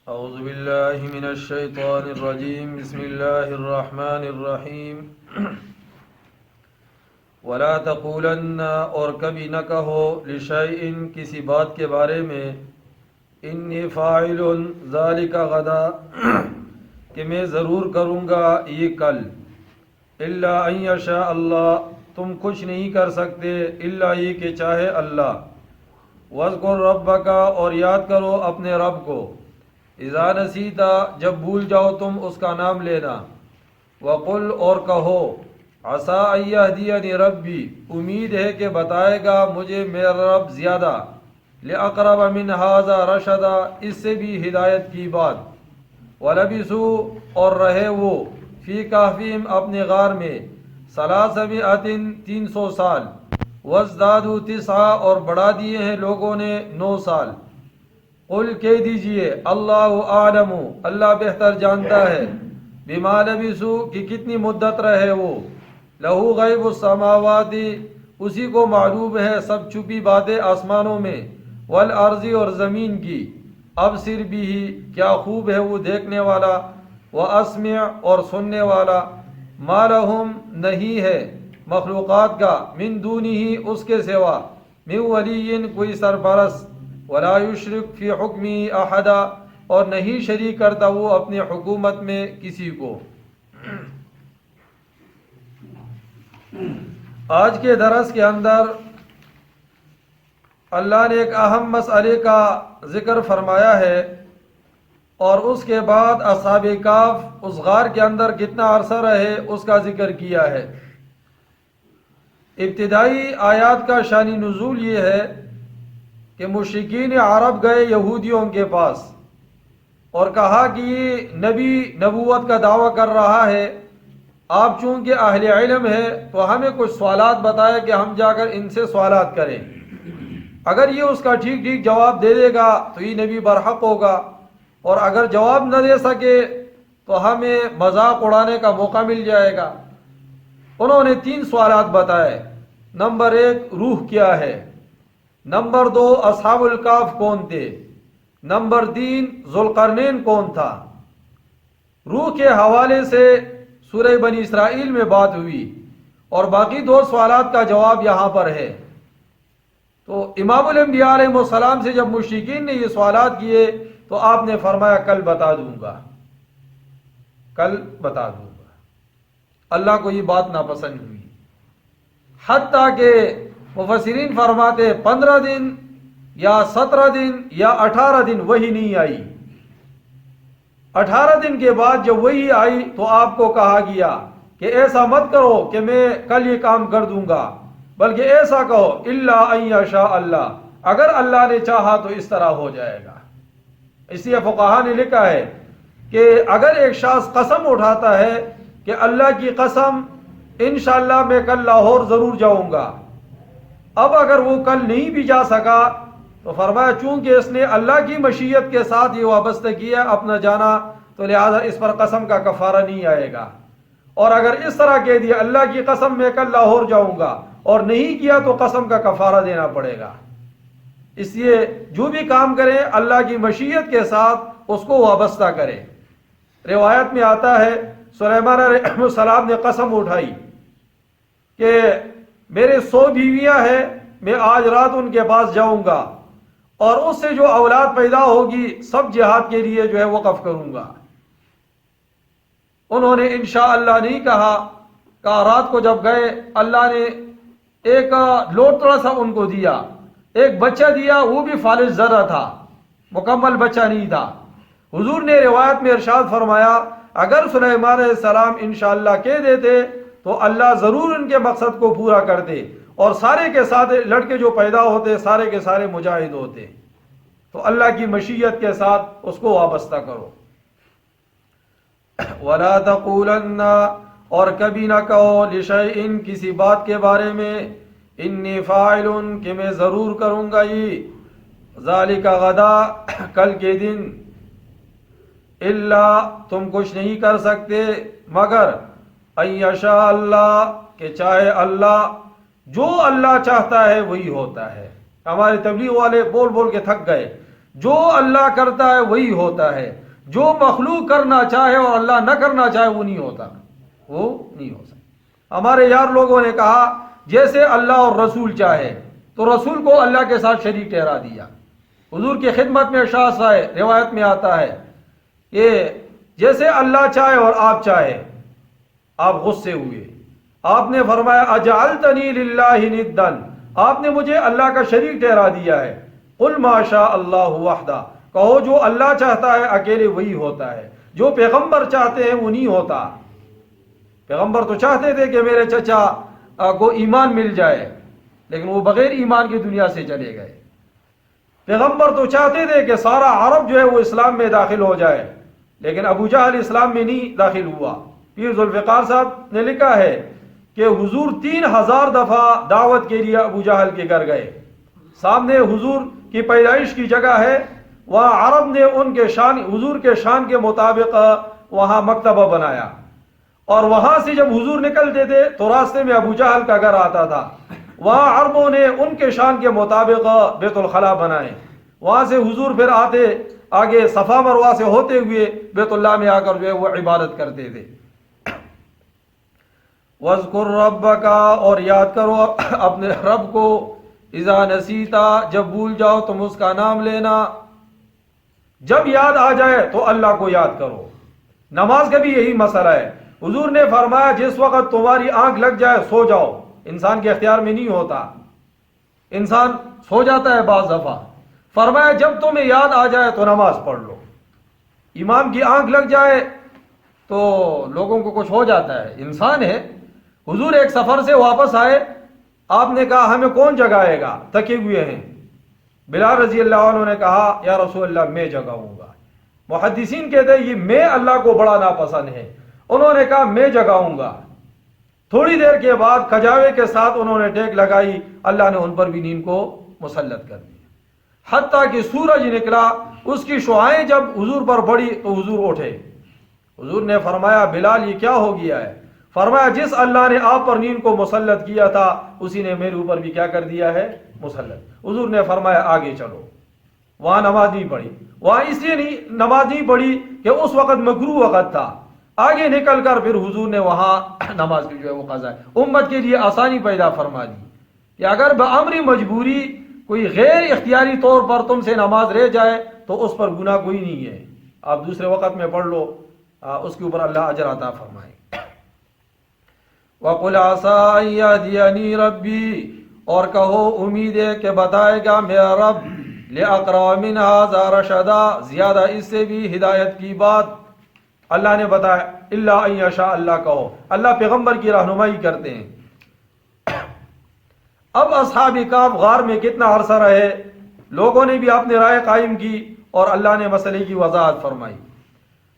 اعوذ باللہ من الشیطان الرجیم بسم اللہ الرحمن الرحیم ولا تقولن اور کبھی نہ کہو لشیء کسی بات کے بارے میں انی فاعل ذالک غدا کہ میں ضرور کروں گا یہ کل الا ان یشاء اللہ تم کچھ نہیں کر سکتے الا یہ کہ چاہے اللہ واذکر ربک اور یاد کرو اپنے رب کو اذا نسیتا جب بھول جاؤ تم اس کا نام لینا وقل اور کہو عسیٰ ان یہدینی ربی امید ہے کہ بتائے گا مجھے میرا رب زیادہ لأقرب من ھذا رشدا اس سے بھی ہدایت کی بات ولبثوا اور رہے وہ فی کہفہم اپنے غار میں 300 سال وازدادوا 9 اور بڑھا دیے ہیں لوگوں نے 9 سال قل کہہ دیجئے اللہ اعلم اللہ بہتر جانتا ہے بما لبثوا کہ کتنی مدت رہے وہ لہو غیب السماوات اسی کو معلوم ہے سب چھپی باتیں آسمانوں میں والارض اور زمین کی ابصر بھی کیا خوب ہے وہ دیکھنے والا واسمع اور سننے والا ما لہم نہیں ہے مخلوقات کا من دونہی اس کے سوا من ولی کوئی سرپرست ولا یشرک فی حکمی احدا اور نہیں شریک کرتا وہ اپنی حکومت میں کسی کو۔ آج کے درس کے اندر اللہ نے ایک اہم مسئلے کا ذکر فرمایا ہے اور اس کے بعد اصحاب کہف اس غار کے اندر کتنا عرصہ رہے اس کا ذکر کیا ہے۔ ابتدائی آیات کا شان نزول یہ ہے کہ مشرکین عرب گئے یہودیوں کے پاس اور کہا کہ یہ نبی نبوت کا دعویٰ کر رہا ہے، آپ چونکہ اہل علم ہے تو ہمیں کچھ سوالات بتائے کہ ہم جا کر ان سے سوالات کریں، اگر یہ اس کا ٹھیک ٹھیک جواب دے دے گا تو یہ نبی برحق ہوگا، اور اگر جواب نہ دے سکے تو ہمیں مذاق اڑانے کا موقع مل جائے گا۔ انہوں نے 3 سوالات بتائے۔ نمبر 1 روح کیا ہے، نمبر 2 اصحاب الکہف کون تھے، نمبر 3 ذوالقرنین کون تھا۔ روح کے حوالے سے سورہ بنی اسرائیل میں بات ہوئی اور باقی 2 سوالات کا جواب یہاں پر ہے۔ تو امام الانبیاء علیہ السلام سے جب مشرکین نے یہ سوالات کیے تو آپ نے فرمایا کل بتا دوں گا، کل بتا دوں گا۔ اللہ کو یہ بات ناپسند ہوئی، حتیٰ کہ مفسرین فرماتے 15 دن یا 17 دن یا 18 دن وہی نہیں آئی۔ 18 دن کے بعد جب وہی آئی تو آپ کو کہا گیا کہ ایسا مت کرو کہ میں کل یہ کام کر دوں گا، بلکہ ایسا کہو الا ان یشاء اللہ، اگر اللہ نے چاہا تو اس طرح ہو جائے گا۔ اس لیے فقہا نے لکھا ہے کہ اگر ایک شخص قسم اٹھاتا ہے کہ اللہ کی قسم انشاءاللہ میں کل لاہور ضرور جاؤں گا، اب اگر وہ کل نہیں بھی جا سکا تو فرمایا چونکہ اس نے اللہ کی مشیت کے ساتھ یہ وابستہ کیا اپنا جانا تو لہذا اس پر قسم کا کفارہ نہیں آئے گا، اور اگر اس طرح کہہ دیا اللہ کی قسم میں کل لاہور جاؤں گا اور نہیں کیا تو قسم کا کفارہ دینا پڑے گا۔ اس لیے جو بھی کام کرے اللہ کی مشیت کے ساتھ اس کو وابستہ کرے۔ روایت میں آتا ہے سلیمان علیہ السلام نے قسم اٹھائی کہ میرے 100 بیویاں ہیں، میں آج رات ان کے پاس جاؤں گا اور اس سے جو اولاد پیدا ہوگی سب جہاد کے لیے جو ہے وقف کروں گا۔ انہوں نے انشاءاللہ نہیں کہا، رات کو جب گئے اللہ نے ایک لوٹڑا سا ان کو دیا، ایک بچہ دیا، وہ بھی فالج زرہ تھا، مکمل بچہ نہیں تھا۔ حضور نے روایت میں ارشاد فرمایا اگر سلیمان علیہ السلام انشاءاللہ کہہ دیتے تو اللہ ضرور ان کے مقصد کو پورا کرتے اور سارے کے سارے لڑکے جو پیدا ہوتے سارے کے سارے مجاہد ہوتے۔ تو اللہ کی مشیت کے ساتھ اس کو وابستہ کرو۔ وَلَا تَقُولَنَّ اور کبھی نہ کہو لِشَيْءٍ کسی بات کے بارے میں انی فاعل کہ میں ضرور کروں گا یہ ذالک غدا کل کے دن الا تم کچھ نہیں کر سکتے مگر ان یشاء اللہ کہ چاہے اللہ، جو اللہ چاہتا ہے وہی ہوتا ہے۔ ہمارے تبلیغ والے بول بول کے تھک گئے، جو اللہ کرتا ہے وہی ہوتا ہے، جو مخلوق کرنا چاہے اور اللہ نہ کرنا چاہے وہ نہیں ہوتا، وہ نہیں ہو سکتا۔ ہمارے یار لوگوں نے کہا جیسے اللہ اور رسول چاہے، تو رسول کو اللہ کے ساتھ شریک ٹھہرا دیا۔ حضور کی خدمت میں شاہ ہے، روایت میں آتا ہے کہ جیسے اللہ چاہے اور آپ چاہے، آپ غصے ہوئے، آپ نے فرمایا اجعلتنی للہ ندا، آپ نے مجھے اللہ کا شریک ٹھہرا دیا ہے۔ قل ما شاء اللہ وحدہ، کہو جو اللہ چاہتا ہے اکیلے وہی ہوتا ہے، جو پیغمبر چاہتے ہیں وہ نہیں ہوتا۔ پیغمبر تو چاہتے تھے کہ میرے چچا کو ایمان مل جائے، لیکن وہ بغیر ایمان کی دنیا سے چلے گئے۔ پیغمبر تو چاہتے تھے کہ سارا عرب جو ہے وہ اسلام میں داخل ہو جائے، لیکن ابو جہل اسلام میں نہیں داخل ہوا۔ پیر ذوالفقار صاحب نے لکھا ہے کہ حضور 3000 دفعہ دعوت کے لیے ابو جہل کے گھر گئے۔ سامنے حضور کی پیدائش کی جگہ ہے، وہاں عرب نے ان کے شان، حضور کے شان کے مطابق وہاں مکتبہ بنایا، اور وہاں سے جب حضور نکلتے تھے تو راستے میں ابو جہل کا گھر آتا تھا، وہاں عربوں نے ان کے شان کے مطابق بیت الخلاء بنائے۔ وہاں سے حضور پھر آتے آگے صفا مروہ سے ہوتے ہوئے بیت اللہ میں آ کر جو ہے وہ عبادت کرتے تھے۔ وَاذْكُرْ رَبَّكَ، اور یاد کرو اپنے رب کو، اذا نسیتا، جب بھول جاؤ تم اس کا نام لینا۔ جب یاد آ جائے تو اللہ کو یاد کرو۔ نماز کا بھی یہی مسئلہ ہے۔ حضور نے فرمایا جس وقت تمہاری آنکھ لگ جائے سو جاؤ، انسان کے اختیار میں نہیں ہوتا، انسان سو جاتا ہے بعض دفعہ۔ فرمایا جب تمہیں یاد آ جائے تو نماز پڑھ لو۔ امام کی آنکھ لگ جائے تو لوگوں کو کچھ ہو جاتا ہے، انسان ہے۔ حضور ایک سفر سے واپس آئے، آپ نے کہا ہمیں کون جگائے گا، تھکے ہوئے ہیں۔ بلال رضی اللہ عنہ نے کہا یا رسول اللہ میں جگاؤں گا۔ محدثین کہتے ہیں یہ میں اللہ کو بڑا ناپسند ہے، انہوں نے کہا میں جگاؤں گا۔ تھوڑی دیر کے بعد کھجاوے کے ساتھ انہوں نے ٹیک لگائی، اللہ نے ان پر بھی نیند کو مسلط کر دیا، حتیٰ کہ سورج نکلا، اس کی شعاعیں جب حضور پر پڑی تو حضور اٹھے۔ حضور نے فرمایا بلال یہ کیا ہو گیا ہے؟ فرمایا جس اللہ نے آپ پر نیند کو مسلط کیا تھا اسی نے میرے اوپر بھی کیا کر دیا ہے، مسلط۔ حضور نے فرمایا آگے چلو۔ وہاں نماز نہیں پڑھی، وہاں اس لیے نہیں نماز نہیں پڑھی کہ اس وقت مکروہ وقت تھا۔ آگے نکل کر پھر حضور نے وہاں نماز کی جو ہے وہ قضا ہے، امت کے لیے آسانی پیدا فرما دی کہ اگر بامر مجبوری کوئی غیر اختیاری طور پر تم سے نماز رہ جائے تو اس پر گناہ کوئی نہیں ہے، آپ دوسرے وقت میں پڑھ لو، اس کے اوپر اللہ اجر عطا فرمائے۔ وَقُلْ عَسَىٰ أَن يَهْدِيَنِي رَبِّي، اور کہو امید ہے کہ بتائے گا میرا رب، لِأَقْرَبَ مِنْ هَٰذَا رَشَدًا، زیادہ اس سے بھی ہدایت کی بات اللہ نے بتایا۔ إِلَّا أَن يَشَاءَ، اللہ کہو، اللہ پیغمبر کی رہنمائی کرتے ہیں۔ اب اصحاب کہف غار میں کتنا عرصہ رہے، لوگوں نے بھی اپنے رائے قائم کی اور اللہ نے مسئلے کی وضاحت فرمائی۔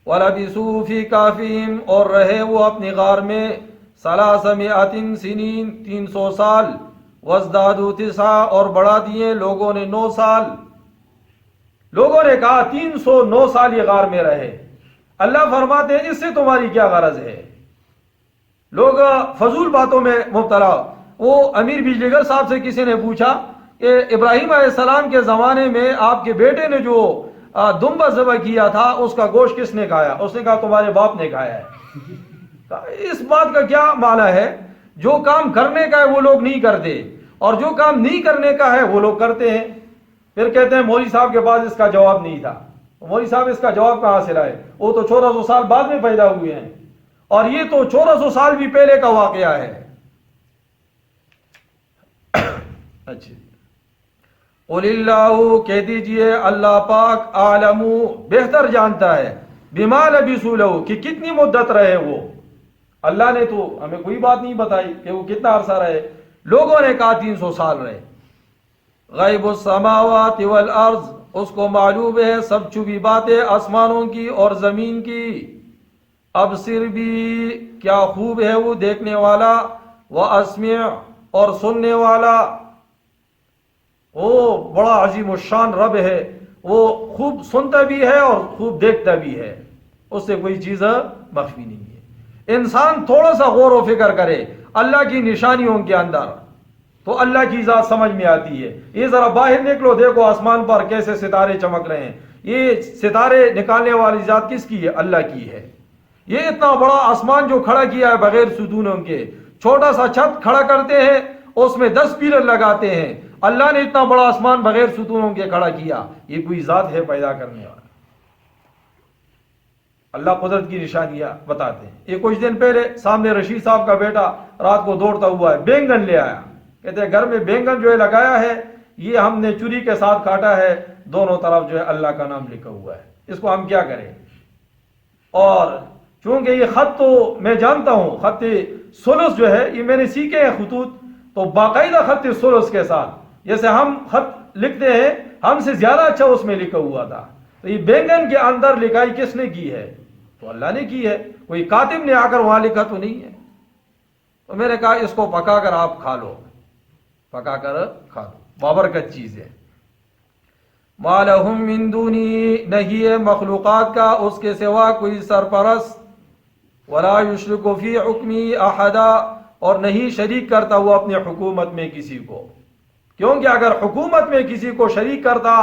وَلَبِثُوا فِي كَهْفِهِمْ، اور رہے وہ اپنے غار میں، 300 سنین، 300 سال، وَازْدَادُوا 9، اور بڑھا دیے لوگوں نے 9 سال۔ لوگوں نے کہا 309 سال یہ غار میں رہے۔ اللہ فرماتے ہیں اس سے تمہاری کیا غرض ہے؟ لوگ فضول باتوں میں مبتلا۔ وہ امیر بجلی گھر صاحب سے کسی نے پوچھا کہ ابراہیم علیہ السلام کے زمانے میں آپ کے بیٹے نے جو دمبا ذبح کیا تھا اس کا گوشت کس نے کھایا؟ اس نے کہا تمہارے باپ نے کھایا ہے۔ اس بات کا کیا معنی ہے؟ جو کام کرنے کا ہے وہ لوگ نہیں کرتے، اور جو کام نہیں کرنے کا ہے وہ لوگ کرتے ہیں۔ پھر کہتے ہیں مولوی صاحب کے پاس اس کا جواب نہیں تھا۔ مولوی صاحب اس کا جواب کہاں سے لائے؟ وہ تو 1400 سال بعد میں پیدا ہوئے ہیں، اور یہ تو 1400 سال بھی پہلے کا واقعہ ہے۔ اچھا، قل اللہ، کہہ دیجئے اللہ پاک عالم، بہتر جانتا ہے، بما لبثوا لہ، کہ کتنی مدت رہے وہ۔ اللہ نے تو ہمیں کوئی بات نہیں بتائی کہ وہ کتنا عرصہ رہے۔ لوگوں نے کہا 300 سال رہے۔ غیب السماوات والارض، اس کو معلوم ہے سب چھپی باتیں آسمانوں کی اور زمین کی۔ ابصر بھی، کیا خوب ہے وہ دیکھنے والا، واسمع، اور سننے والا۔ وہ بڑا عظیم الشان رب ہے، وہ خوب سنتا بھی ہے اور خوب دیکھتا بھی ہے، اس سے کوئی چیز مخفی نہیں ہے۔ انسان تھوڑا سا غور و فکر کرے اللہ کی نشانیوں کے اندر، تو اللہ کی ذات سمجھ میں آتی ہے۔ یہ ذرا باہر نکلو، دیکھو آسمان پر کیسے ستارے چمک رہے ہیں، یہ ستارے نکالنے والی ذات کس کی ہے؟ اللہ کی ہے۔ یہ اتنا بڑا آسمان جو کھڑا کیا ہے بغیر ستونوں کے، چھوٹا سا چھت کھڑا کرتے ہیں اس میں 10 پیلر لگاتے ہیں، اللہ نے اتنا بڑا آسمان بغیر ستونوں کے کھڑا کیا، یہ کوئی ذات ہے پیدا کرنے والا؟ اللہ قدرت کی نشانیاں بتاتے ہیں۔ یہ کچھ دن پہلے سامنے رشید صاحب کا بیٹا رات کو دوڑتا ہوا ہے، بینگن لے آیا، کہتے ہیں گھر میں بینگن جو ہے لگایا ہے، یہ ہم نے چوری کے ساتھ کاٹا ہے، دونوں طرف جو ہے اللہ کا نام لکھا ہوا ہے، اس کو ہم کیا کریں؟ اور چونکہ یہ خط تو میں جانتا ہوں، خط ثلث جو ہے یہ میں نے سیکھے ہیں خطوط، تو باقاعدہ خط ثلث کے ساتھ جیسے ہم خط لکھتے ہیں ہم سے زیادہ اچھا اس میں لکھا ہوا تھا۔ تو یہ بینگن کے اندر لکھائی کس نے کی ہے؟ تو اللہ نے کی ہے، کوئی کاتب نے آ کر وہاں لکھا تو نہیں ہے۔ تو میں نے کہا اس کو پکا کر آپ کھا لو، پکا کر کھا لو، بابرکت چیز ہے۔ مَا لَهُم مِّن دُونِهِ، نہیں ہے مخلوقات کا اس کے سوا کوئی سرپرست، وَلَا يُشْرِكُ فِي حُكْمِهِ أَحَدًا، اور نہیں شریک کرتا وہ اپنے حکومت میں کسی کو، کیونکہ اگر حکومت میں کسی کو شریک کرتا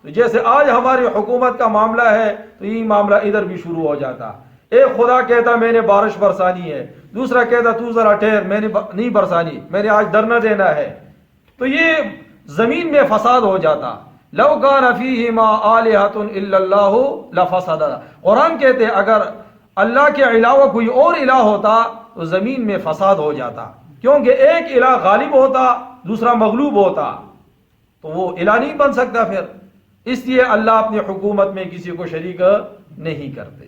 تو جیسے آج ہماری حکومت کا معاملہ ہے تو یہ معاملہ ادھر بھی شروع ہو جاتا۔ ایک خدا کہتا میں نے بارش برسانی ہے، دوسرا کہتا تو ذرا ٹھہر میں نے نہیں برسانی، میں نے آج دھرنا دینا ہے، تو یہ زمین میں فساد ہو جاتا۔ لو کان فیہما آلہۃ الا اللہ لفسدتا، قرآن کہتے اگر اللہ کے علاوہ کوئی اور الہ ہوتا تو زمین میں فساد ہو جاتا، کیونکہ ایک الہ غالب ہوتا دوسرا مغلوب ہوتا تو وہ الہ نہیں بن سکتا پھر، اس لیے اللہ اپنی حکومت میں کسی کو شریک نہیں کرتے۔